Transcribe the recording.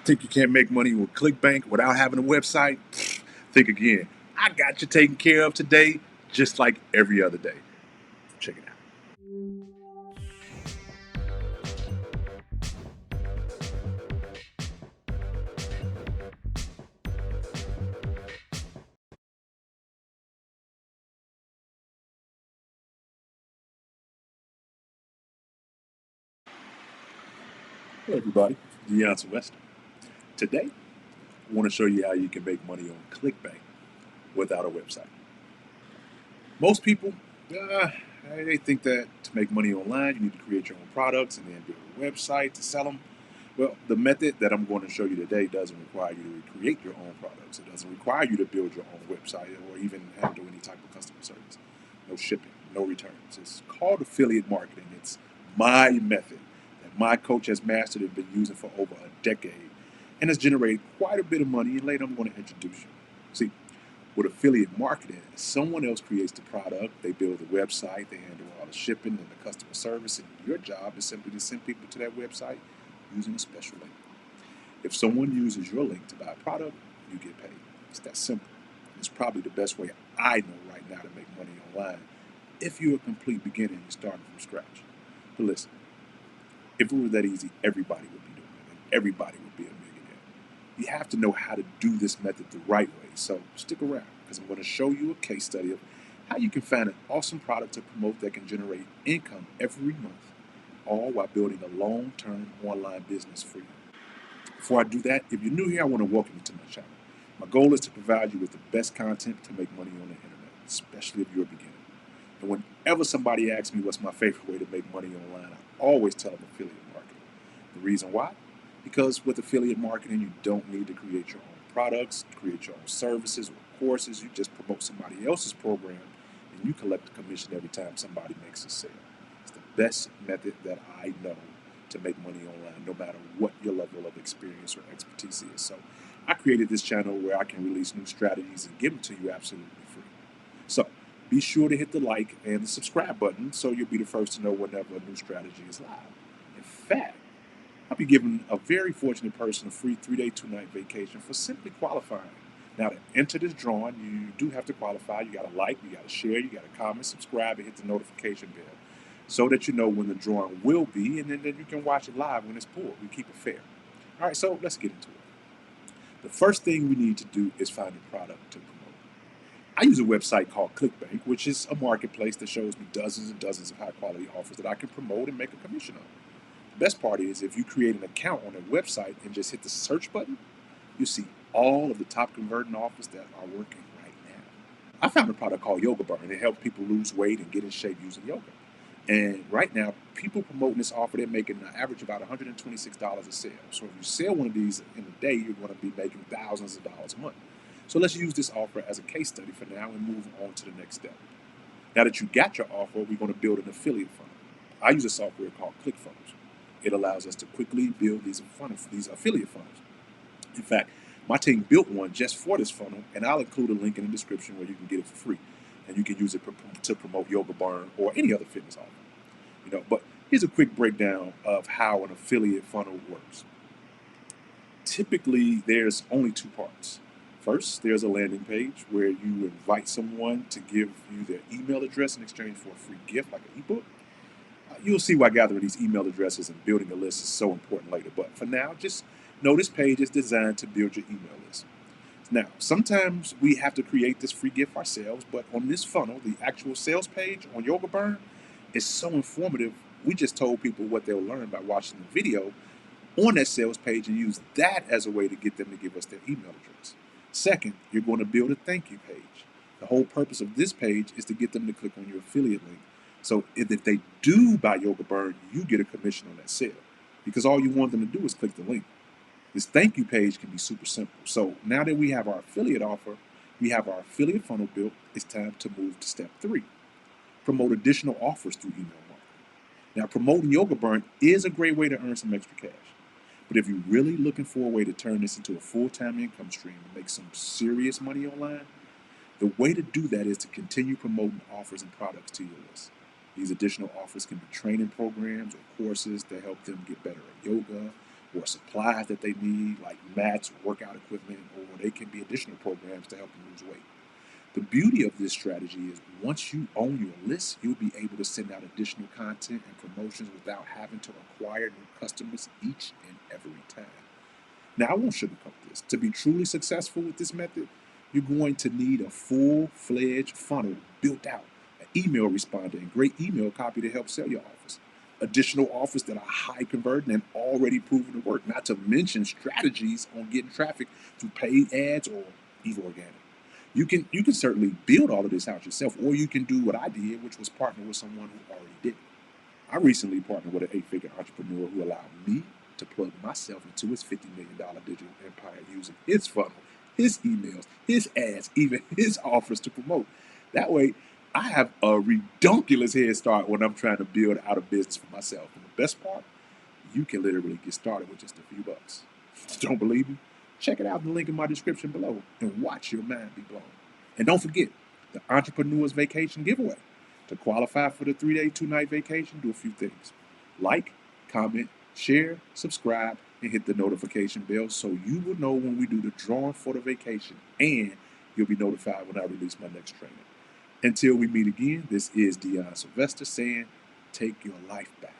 Think you can't make money with Clickbank without having a website? Think again. I got you taken care of today, just like every other day. Check it out. Hey everybody, Deontay West. Today, I want to show you how you can make money on Clickbank without a website. Most people, uh, they think that to make money online, you need to create your own products and then build a website to sell them. Well, the method that I'm going to show you today doesn't require you to create your own products. It doesn't require you to build your own website or even handle any type of customer service. No shipping, no returns. It's called affiliate marketing. It's my method that my coach has mastered and been using for over a decade and has generated quite a bit of money. And later I'm going to introduce you. See, with affiliate marketing, someone else creates the product, they build the website, they handle all the shipping and the customer service, and your job is simply to send people to that website using a special link. If someone uses your link to buy a product, you get paid. It's that simple. It's probably the best way I know right now to make money online if you're a complete beginner and you're starting from scratch. But listen, if it were that easy, everybody would be doing it, and everybody would be a millionaire. You have to know how to do this method the right way, so stick around because I'm going to show you a case study of how you can find an awesome product to promote that can generate income every month, all while building a long-term online business for you. Before I do that, if you're new here, I want to welcome you to my channel. My goal is to provide you with the best content to make money on the internet, especially if you're a beginner. And whenever somebody asks me what's my favorite way to make money online, I always tell them affiliate marketing. The reason why? Because with affiliate marketing, you don't need to create your own products, create your own services or courses. You just promote somebody else's program and you collect a commission every time somebody makes a sale. It's the best method that I know to make money online, no matter what your level of experience or expertise is. So I created this channel where I can release new strategies and give them to you absolutely free. So be sure to hit the like and the subscribe button so you'll be the first to know whenever a new strategy is live. In fact, I'll be giving a very fortunate person a free 3-day, 2-night vacation for simply qualifying. Now, to enter this drawing, you do have to qualify. You got to like, you got to share, you got to comment, subscribe, and hit the notification bell so that you know when the drawing will be, and then you can watch it live when it's pulled. We keep it fair. All right, so let's get into it. The first thing we need to do is find a product to promote. I use a website called Clickbank, which is a marketplace that shows me dozens and dozens of high quality offers that I can promote and make a commission on. The best part is if you create an account on a website and just hit the search button, you see all of the top converting offers that are working right now. I found a product called Yoga Bar, and it helps people lose weight and get in shape using yoga. And right now, people promoting this offer, they're making an average about $126 a sale. So if you sell one of these in a day, you're going to be making thousands of dollars a month. So let's use this offer as a case study for now and move on to the next step. Now that you got your offer, we're going to build an affiliate funnel. I use a software called ClickFunnels. It allows us to quickly build these affiliate funnels. In fact, my team built one just for this funnel, and I'll include a link in the description where you can get it for free, and you can use it to promote Yoga Barn or any other fitness offer. But here's a quick breakdown of how an affiliate funnel works. Typically, there's only two parts. First, there's a landing page where you invite someone to give you their email address in exchange for a free gift, like an ebook. You'll see why gathering these email addresses and building a list is so important later. But for now, just know this page is designed to build your email list. Now, sometimes we have to create this free gift ourselves, but on this funnel, the actual sales page on Yoga Burn is so informative. We just told people what they'll learn by watching the video on that sales page and use that as a way to get them to give us their email address. Second, you're going to build a thank you page. The whole purpose of this page is to get them to click on your affiliate link. So if they do buy Yoga Burn, you get a commission on that sale because all you want them to do is click the link. This thank you page can be super simple. So now that we have our affiliate offer, we have our affiliate funnel built, it's time to move to step 3. Promote additional offers through email marketing. Now, promoting Yoga Burn is a great way to earn some extra cash. But if you're really looking for a way to turn this into a full-time income stream and make some serious money online, the way to do that is to continue promoting offers and products to your list. These additional offers can be training programs or courses that help them get better at yoga, or supplies that they need, like mats or workout equipment, or they can be additional programs to help them lose weight. The beauty of this strategy is once you own your list, you'll be able to send out additional content and promotions without having to acquire new customers each and every time. Now, I won't sugarcoat this. To be truly successful with this method, you're going to need a full-fledged funnel built out, an email responder, and great email copy to help sell your offers. Additional offers that are high converting and already proven to work, not to mention strategies on getting traffic through paid ads or even organic. You can certainly build all of this out yourself, or you can do what I did, which was partner with someone who already did it. I recently partnered with an 8-figure entrepreneur who allowed me to plug myself into his $50 million digital empire using his funnel, his emails, his ads, even his offers to promote. That way, I have a redonkulous head start when I'm trying to build out a business for myself. And the best part, you can literally get started with just a few bucks. Don't believe me? Check it out in the link in my description below and watch your mind be blown. And don't forget the Entrepreneur's Vacation giveaway. To qualify for the 3-day, 2-night vacation, do a few things. Like, comment, share, subscribe, and hit the notification bell so you will know when we do the drawing for the vacation, and you'll be notified when I release my next training. Until we meet again, this is Dion Sylvester saying, take your life back.